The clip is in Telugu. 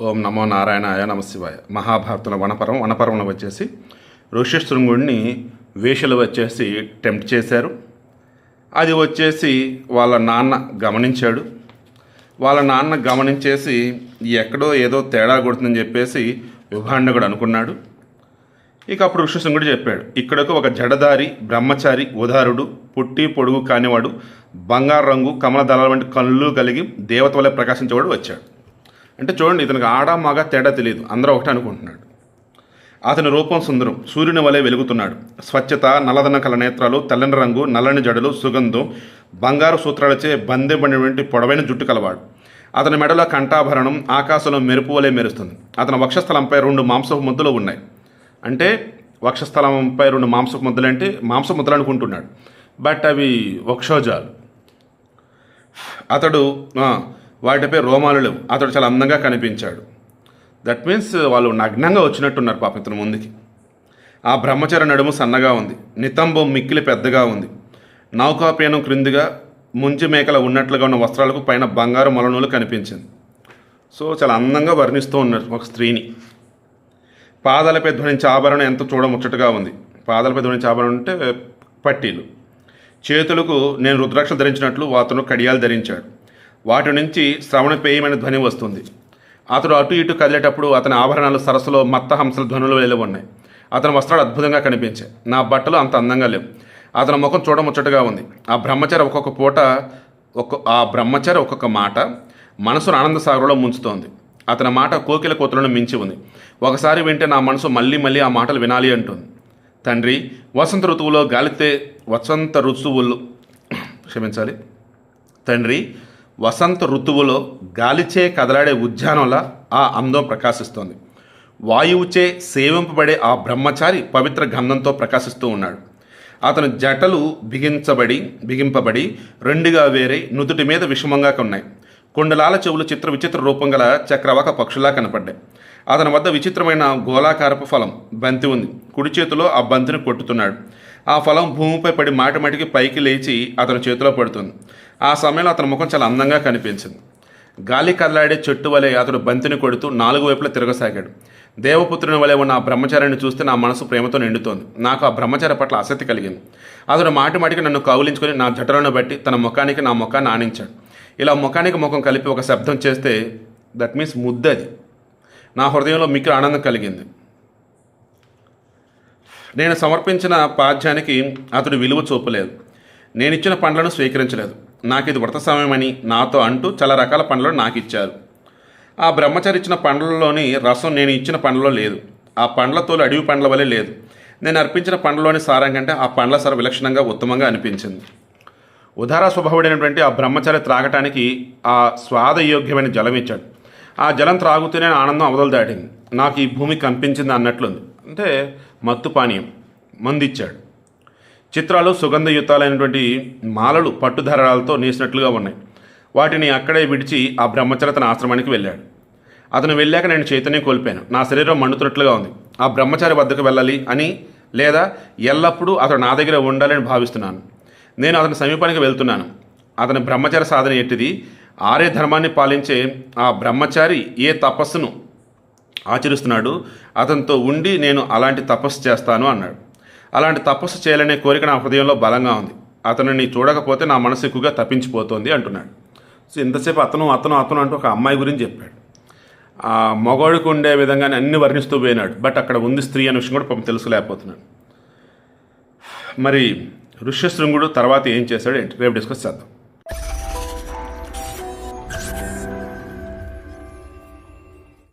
ఓం నమో నారాయణాయ నమశివాయ. మహాభారతంలో వనపర్వంలో వచ్చేసి ఋష్యశృంగుడిని వేషలు వచ్చేసి టెంప్ట్ చేశారు. అది వచ్చేసి వాళ్ళ నాన్న గమనించాడు. వాళ్ళ నాన్న గమనించేసి ఎక్కడో ఏదో తేడా కొడుతుందని చెప్పేసి విభాండకుడు అనుకున్నాడు. ఇక అప్పుడు ఋష్యశృంగుడు చెప్పాడు, ఇక్కడకు ఒక జడదారి బ్రహ్మచారి ఉదారుడు, పుట్టి పొడుగు కానివాడు, బంగారు రంగు కమల దళాల వంటి కళ్ళు కలిగి దేవత వలె ప్రకాశించేవాడు వచ్చాడు. అంటే చూడండి, ఇతనికి ఆడ మగ తేడా తెలియదు, అందరూ ఒకటే అనుకుంటున్నాడు. అతని రూపం సుందరం, సూర్యుని వలె వెలుగుతున్నాడు. స్వచ్ఛత, నల్లదన కల నేత్రాలు, తెల్లని రంగు, నల్లని జడలు, సుగంధం, బంగారు సూత్రాలచే బందెబడినటువంటి పొడవైన జుట్టు కలవాడు. అతని మెడలో కంఠాభరణం ఆకాశంలో మెరుపు వలె మెరుస్తుంది. అతని వక్షస్థలంపై 2 మాంసపు ముద్దలు ఉన్నాయి. అంటే వక్షస్థలంపై 2 మాంసపు ముద్దలు అంటే మాంస ముద్దలు అనుకుంటున్నాడు, బట్ అవి వక్షోజాలు. అతడు వాటిపై రోమాలు లేవు. అతడు చాలా అందంగా కనిపించాడు. దట్ మీన్స్ వాళ్ళు నగ్నంగా వచ్చినట్టున్నారు పాప ఇతను ముందుకి. ఆ బ్రహ్మచారి నడుము సన్నగా ఉంది, నితంబం మిక్కిలి పెద్దగా ఉంది. నౌకాపీనం క్రిందిగా ముంచి మేకల ఉన్నట్లుగా ఉన్న వస్త్రాలకు పైన బంగారు మొలనూలు కనిపించింది. సో చాలా అందంగా వర్ణిస్తూ ఉన్నారు ఒక స్త్రీని. పాదాలపై ధ్వనించే ఆభరణం ఎంతో చూడముచ్చటగా ఉంది. పాదాలపై ధ్వనించే ఆభరణం అంటే పట్టీలు. చేతులకు నేను రుద్రాక్షలు ధరించినట్లు అతను కడియాలు ధరించాడు. వాటి నుంచి శ్రవణపేయమైన ధ్వని వస్తుంది. అతడు అటు ఇటు కదిలేటప్పుడు అతని ఆభరణాలు సరస్సులో మత్త హంసల ధ్వనులు వెలువ ఉన్నాయి. అతని వస్త్రాలు అద్భుతంగా కనిపించాయి. నా బట్టలు అంత అందంగా లేవు. అతని ముఖం చూడముచ్చటగా ఉంది. ఆ బ్రహ్మచారి ఒక్కొక్క మాట మనసును ఆనంద సాగరంలో ముంచుతోంది. అతని మాట కోకిల కోతులను మించి ఉంది. ఒకసారి వింటే నా మనసు మళ్ళీ మళ్ళీ ఆ మాటలు వినాలి అంటుంది. తండ్రి, వసంత ఋతువులో గాలిచే కదలాడే ఉద్యానంలా ఆ అందం ప్రకాశిస్తోంది. వాయువుచే సేవింపబడే ఆ బ్రహ్మచారి పవిత్ర గంధంతో ప్రకాశిస్తూ ఉన్నాడు. అతని జటలు బిగింపబడి 2గా వేరై నుదుటి మీద విషమంగా ఉన్నాయి. కుండలాల చెవులు విచిత్ర రూపం గల చక్రవాక పక్షులా కనపడ్డాయి. అతని వద్ద విచిత్రమైన గోళాకారపు ఫలం బంతి ఉంది. కుడి చేతిలో ఆ బంతిని కొట్టుతున్నాడు. ఆ ఫలం భూమిపై పడి మాటిమాటికి పైకి లేచి అతని చేతిలో పడుతుంది. ఆ సమయంలో అతని ముఖం చాలా అందంగా కనిపించింది. గాలి కదలాడే చెట్టు వలె అతడు బంతిని కొడుతూ 4 వైపులా తిరగసాగాడు. దేవపుత్రుని వలె ఉన్న ఆ బ్రహ్మచారిని చూస్తే నా మనసు ప్రేమతో నిండుతోంది. నాకు ఆ బ్రహ్మచారి పట్ల ఆసక్తి కలిగింది. అతడు మాటిమాటికి నన్ను కౌలించుకొని నా జటలను బట్టి తన ముఖానికి నా ముఖాన్ని ఆనించాడు. ఇలా ముఖానికి ముఖం కలిపి ఒక శబ్దం చేస్తే దట్ మీన్స్ ముద్దది. నా హృదయంలో మిక్కిలి ఆనందం కలిగింది. నేను సమర్పించిన పాద్యానికి అతడు విలువ చూపలేదు. నేనిచ్చిన పండ్లను స్వీకరించలేదు. నాకు ఇది వ్రత సమయమని నాతో అంటూ చాలా రకాల పండ్లను నాకు ఇచ్చారు. ఆ బ్రహ్మచారి ఇచ్చిన పండ్లలోని రసం నేను ఇచ్చిన పండ్లలో లేదు. ఆ పండ్ల తోలు అడవి పండ్ల వలె లేదు. నేను అర్పించిన పండ్లలోని సారం కంటే ఆ పండ్ల సార విలక్షణంగా ఉత్తమంగా అనిపించింది. ఉదార స్వభావుడైనటువంటి ఆ బ్రహ్మచారి త్రాగటానికి ఆ స్వాదయోగ్యమైన జలం ఇచ్చాడు. ఆ జలం త్రాగుతూనే ఆనందం అవధులు దాటింది. నాకు ఈ భూమి కంపించింది అన్నట్లుంది. అంటే మత్తు పానీయం మందిచ్చాడు. చిత్రాలు సుగంధయుతాలైనటువంటి మాలలు పట్టుధారాలతో నేసినట్లుగా ఉన్నాయి. వాటిని అక్కడే విడిచి ఆ బ్రహ్మచారి తన ఆశ్రమానికి వెళ్ళాడు. అతను వెళ్ళాక నేను చైతన్యం కోల్పోయాను. నా శరీరం మండుతున్నట్లుగా ఉంది. ఆ బ్రహ్మచారి వద్దకు వెళ్ళాలి అని లేదా ఎల్లప్పుడూ అతడు నా దగ్గర ఉండాలని భావిస్తున్నాను. నేను అతని సమీపానికి వెళ్తున్నాను. అతని బ్రహ్మచారి సాధన ఎట్టిది? ఆర్య ధర్మాన్ని పాలించే ఆ బ్రహ్మచారి ఏ తపస్సును ఆచరిస్తున్నాడు, అతనితో ఉండి నేను అలాంటి తపస్సు చేస్తాను అన్నాడు. అలాంటి తపస్సు చేయాలనే కోరిక నా హృదయంలో బలంగా ఉంది. అతనిని చూడకపోతే నా మనసు ఎక్కువగా తప్పించిపోతుంది అంటున్నాడు. సో ఇంతసేపు అతను అంటూ ఒక అమ్మాయి గురించి చెప్పాడు. ఆ మగవాడికి ఉండే విధంగానే అన్ని వర్ణిస్తూ పోయినాడు. బట్ అక్కడ ఉంది స్త్రీ అనే విషయం కూడా పాపం తెలుసుకోలేకపోతున్నాడు. మరి ఋష్యశృంగుడు తర్వాత ఏం చేశాడు ఏంటి రేపు డిస్కస్ చేద్దాం.